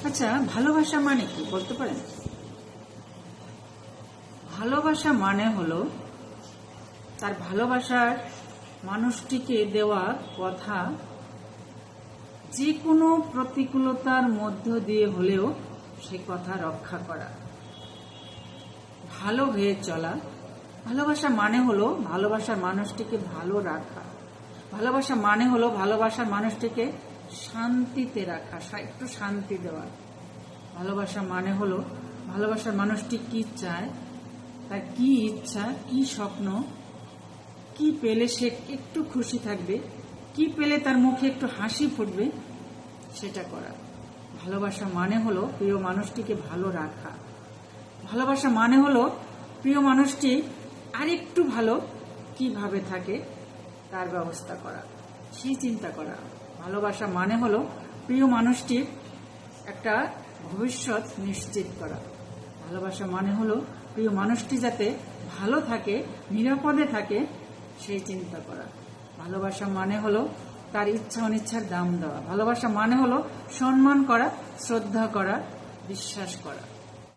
আচ্ছা, ভালোবাসা মানে কি বলতে পারেন? ভালোবাসা মানে হলো তার ভালোবাসার মানুষটিকে দেওয়া কথা যে কোনো প্রতিকূলতার মধ্য দিয়ে হলেও সে কথা রক্ষা করা, ভালো হয়ে চলা। ভালোবাসা মানে হলো ভালোবাসার মানুষটিকে ভালো রাখা। ভালোবাসা মানে হলো ভালোবাসার মানুষটিকে শান্তিতে রাখা, একটু শান্তি দেওয়া। ভালোবাসা মানে হলো ভালোবাসার মানুষটি কি চায়, তার কি ইচ্ছা, কি স্বপ্ন, কি পেলে সে একটু খুশি থাকবে, কি পেলে তার মুখে একটু হাসি ফুটবে, সেটা করা। ভালোবাসা মানে হলো প্রিয় মানুষটিকে ভালো রাখা। ভালোবাসা মানে হলো প্রিয় মানুষটি আরেকটু ভালো কিভাবে থাকে তার ব্যবস্থা করা, সেই চিন্তা করা। ভালোবাসা মানে হলো প্রিয় মানুষটির একটা ভবিষ্যৎ নিশ্চিত করা। ভালোবাসা মানে হলো প্রিয় মানুষটি যাতে ভালো থাকে, নিরাপদে থাকে, সেই চিন্তা করা। ভালোবাসা মানে হলো তার ইচ্ছা অনিচ্ছার দাম দেওয়া। ভালোবাসা মানে হলো সম্মান করা, শ্রদ্ধা করা, বিশ্বাস করা।